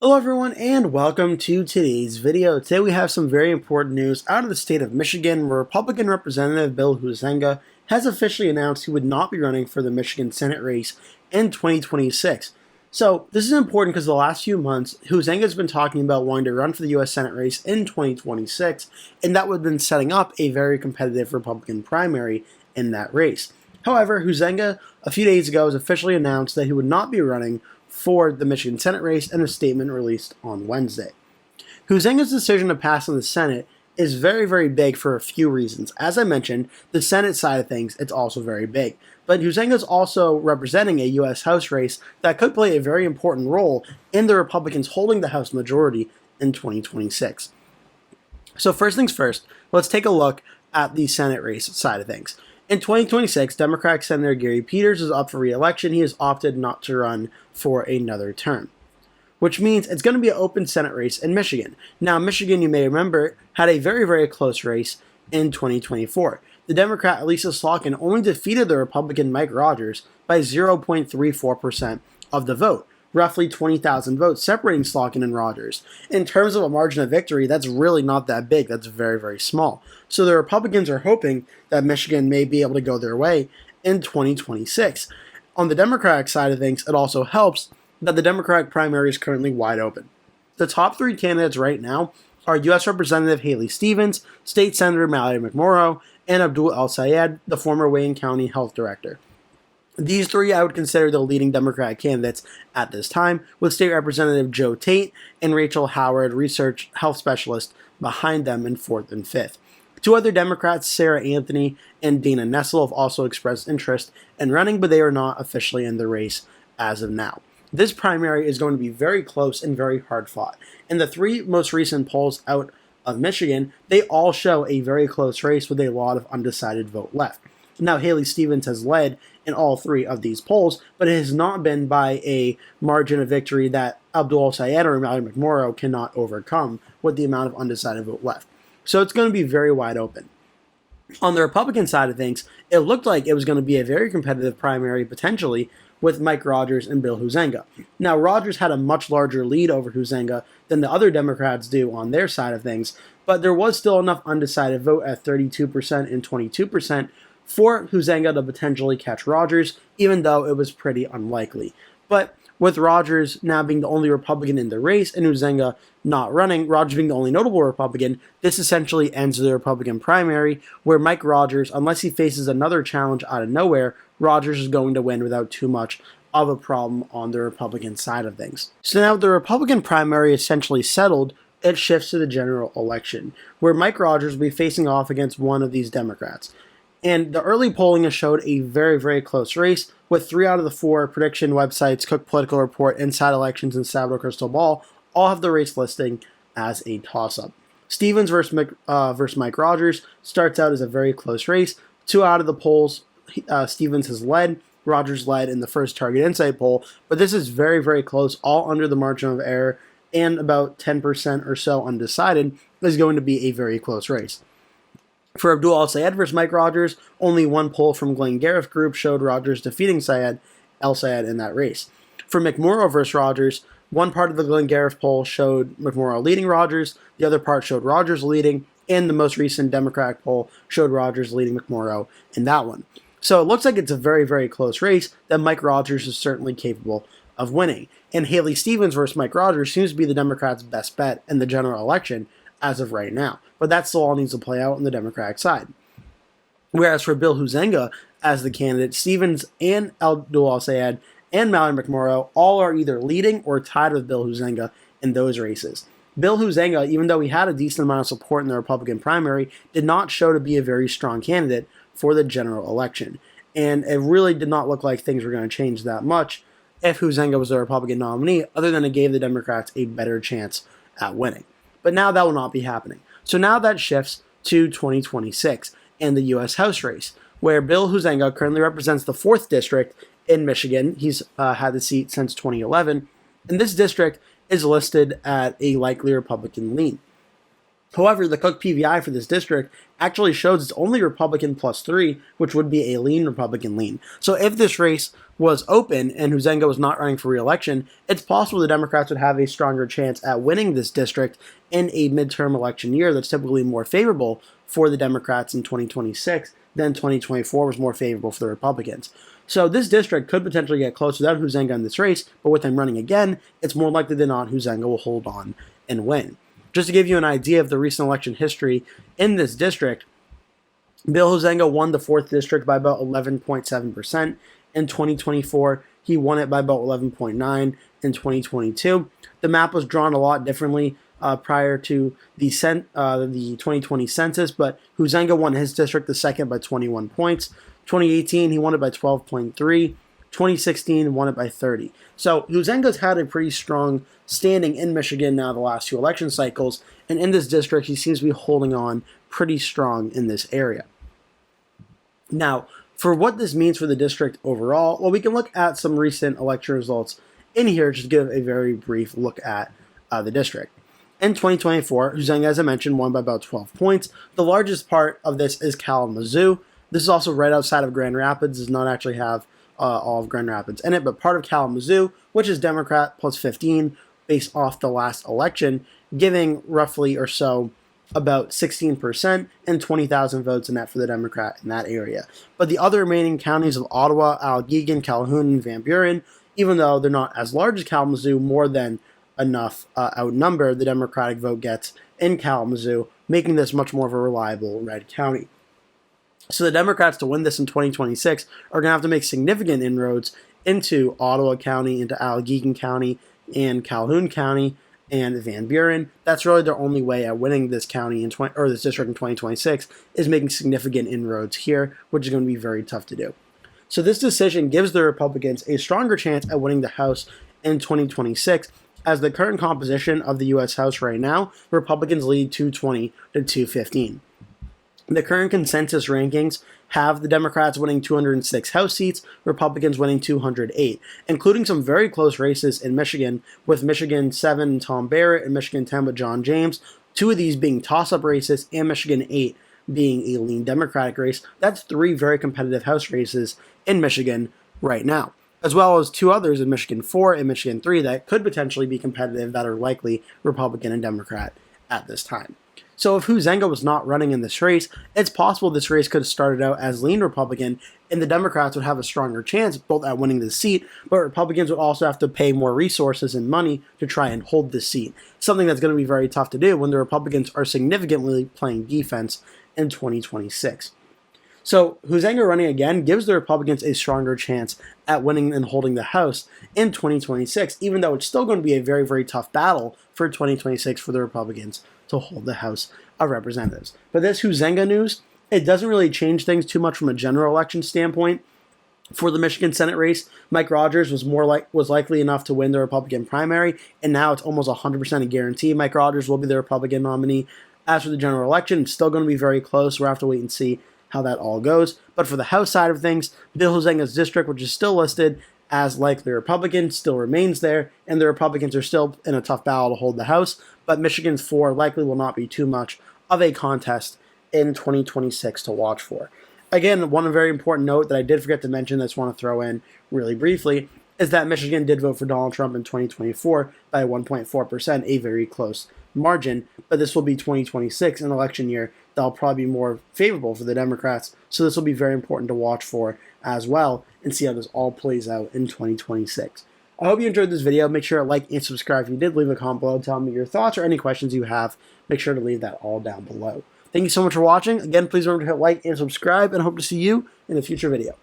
Hello everyone and welcome to today's video. Today we have some very important news out of the state of Michigan, where Republican Representative Bill Huizenga has officially announced he would not be running for the Michigan Senate race in 2026. So this is important because the last few months, Huizenga has been talking about wanting to run for the U.S. Senate race in 2026, and that would have been setting up a very competitive Republican primary in that race. However, Huizenga a few days ago has officially announced that he would not be running for the Michigan Senate race in a statement released on Wednesday. Huizenga's decision to pass in the Senate is very, very big for a few reasons. As I mentioned, the Senate side of things, it's also very big. But Huizenga is also representing a U.S. House race that could play a very important role in the Republicans holding the House majority in 2026. So first things first, let's take a look at the Senate race side of things. In 2026, Democratic Senator Gary Peters is up for re-election. He has opted not to run for another term, which means it's going to be an open Senate race in Michigan. Now, Michigan, you may remember, had a very, very close race in 2024. The Democrat Lisa Slotkin only defeated the Republican Mike Rogers by 0.34% of the vote, roughly 20,000 votes separating Slotkin and Rogers. In terms of a margin of victory, that's really not that big. That's very, very small. So the Republicans are hoping that Michigan may be able to go their way in 2026. On the Democratic side of things, it also helps that the Democratic primary is currently wide open. The top three candidates right now are U.S. Representative Haley Stevens, State Senator Mallory McMorrow, and Abdul El-Sayed, the former Wayne County Health Director. These three I would consider the leading Democratic candidates at this time, with State Representative Joe Tate and Rachel Howard, research health specialist, behind them in fourth and fifth. Two other Democrats, Sarah Anthony and Dana Nessel, have also expressed interest in running, but they are not officially in the race as of now. This primary is going to be very close and very hard fought. In the three most recent polls out of Michigan, they all show a very close race with a lot of undecided vote left. Now, Haley Stevens has led in all three of these polls, but it has not been by a margin of victory that Abdul El-Sayed or Mallory McMorrow cannot overcome with the amount of undecided vote left. So it's going to be very wide open. On the Republican side of things, it looked like it was going to be a very competitive primary, potentially, with Mike Rogers and Bill Huizenga. Now, Rogers had a much larger lead over Huizenga than the other Democrats do on their side of things, but there was still enough undecided vote at 32% and 22% for Huizenga to potentially catch Rogers, even though it was pretty unlikely. But with Rogers now being the only Republican in the race and Huizenga not running, Rogers being the only notable Republican, this essentially ends the Republican primary, where Mike Rogers, unless he faces another challenge out of nowhere, Rogers is going to win without too much of a problem on the Republican side of things. So now the Republican primary essentially settled, it shifts to the general election, where Mike Rogers will be facing off against one of these Democrats. And the early polling has showed a very, very close race, with 3 out of the 4 prediction websites, Cook Political Report, Inside Elections, and Salvador Crystal Ball, all have the race listing as a toss-up. Stevens versus Mike Rogers starts out as a very close race. 2 out of the polls, Stevens has led. Rogers led in the first Target Insight poll, but this is very, very close, all under the margin of error, and about 10% or so undecided is going to be a very close race. For Abdul El-Sayed versus Mike Rogers, only one poll from Glenn Gariff Group showed Rogers defeating El-Sayed in that race. For McMorrow versus Rogers, one part of the Glenn Gariff poll showed McMorrow leading Rogers, the other part showed Rogers leading, and the most recent Democratic poll showed Rogers leading McMorrow in that one. So it looks like it's a very, very close race that Mike Rogers is certainly capable of winning. And Haley Stevens versus Mike Rogers seems to be the Democrats' best bet in the general election as of right now. But that still all needs to play out on the Democratic side. Whereas for Bill Huizenga as the candidate, Stevens and Abdul El-Sayed and Mallory McMorrow all are either leading or tied with Bill Huizenga in those races. Bill Huizenga, even though he had a decent amount of support in the Republican primary, did not show to be a very strong candidate for the general election. And it really did not look like things were going to change that much if Huizenga was the Republican nominee, other than it gave the Democrats a better chance at winning. But now that will not be happening. So now that shifts to 2026 and the U.S. House race, where Bill Huizenga currently represents the 4th district in Michigan. He's had the seat since 2011, and this district is listed at a likely Republican lean. However, the Cook PVI for this district actually shows it's only Republican +3, which would be a lean Republican lean. So if this race was open and Huizenga was not running for re-election, it's possible the Democrats would have a stronger chance at winning this district in a midterm election year that's typically more favorable for the Democrats in 2026 than 2024 was more favorable for the Republicans. So this district could potentially get close without Huizenga in this race, but with him running again, it's more likely than not Huizenga will hold on and win. Just to give you an idea of the recent election history in this district, Bill Huizenga won the 4th district by about 11.7%. In 2024, he won it by about 11.9% in 2022. The map was drawn a lot differently prior to the 2020 census, but Huizenga won his district the second by 21 points. 2018, he won it by 12.3. 2016, won it by 30. So Huizenga's had a pretty strong standing in Michigan now the last 2 election cycles, and in this district, he seems to be holding on pretty strong in this area. Now, for what this means for the district overall, well, we can look at some recent election results in here just to give a very brief look at the district. In 2024, Huizenga, as I mentioned, won by about 12 points. The largest part of this is Kalamazoo. This is also right outside of Grand Rapids. Does not actually have all of Grand Rapids in it, but part of Kalamazoo, which is Democrat plus 15 based off the last election, giving roughly or so about 16% and 20,000 votes in that for the Democrat in that area. But the other remaining counties of Ottawa, Allegan, Calhoun, and Van Buren, even though they're not as large as Kalamazoo, more than enough outnumber the Democratic vote gets in Kalamazoo, making this much more of a reliable red county. So the Democrats, to win this in 2026, are going to have to make significant inroads into Ottawa County, into Allegan County, and Calhoun County, and Van Buren. That's really their only way at winning this county this district in 2026 is making significant inroads here, which is going to be very tough to do. So this decision gives the Republicans a stronger chance at winning the House in 2026. As the current composition of the U.S. House right now, Republicans lead 220 to 215. The current consensus rankings have the Democrats winning 206 House seats, Republicans winning 208, including some very close races in Michigan, with Michigan 7 Tom Barrett and Michigan 10 with John James, 2 of these being toss-up races, and Michigan 8 being a lean Democratic race. That's 3 very competitive House races in Michigan right now, as well as 2 others in Michigan 4 and Michigan 3 that could potentially be competitive that are likely Republican and Democrat at this time. So if Huizenga was not running in this race, it's possible this race could have started out as lean Republican, and the Democrats would have a stronger chance both at winning the seat, but Republicans would also have to pay more resources and money to try and hold the seat, something that's going to be very tough to do when the Republicans are significantly playing defense in 2026. So Huizenga running again gives the Republicans a stronger chance at winning and holding the House in 2026, even though it's still going to be a very, very tough battle for 2026 for the Republicans to hold the House of Representatives. But this Huizenga news, it doesn't really change things too much from a general election standpoint. For the Michigan Senate race, Mike Rogers was likely enough to win the Republican primary, and now it's almost 100% a guarantee Mike Rogers will be the Republican nominee. As for the general election, it's still going to be very close. We'll have to wait and see how that all goes. But for the House side of things, Bill Huizenga's district, which is still listed as likely Republican, still remains there, and the Republicans are still in a tough battle to hold the House, but Michigan's 4 likely will not be too much of a contest in 2026 to watch for. Again, one very important note that I did forget to mention that I just want to throw in really briefly is that Michigan did vote for Donald Trump in 2024 by 1.4%, a very close margin, but this will be 2026, an election year that'll probably be more favorable for the Democrats, so this will be very important to watch for as well and see how this all plays out in 2026. I hope you enjoyed this video. Make sure to like and subscribe. If you did, leave a comment below, tell me your thoughts or any questions you have. Make sure to leave that all down below. Thank you so much for watching. Again, please remember to hit like and subscribe, and I hope to see you in a future video.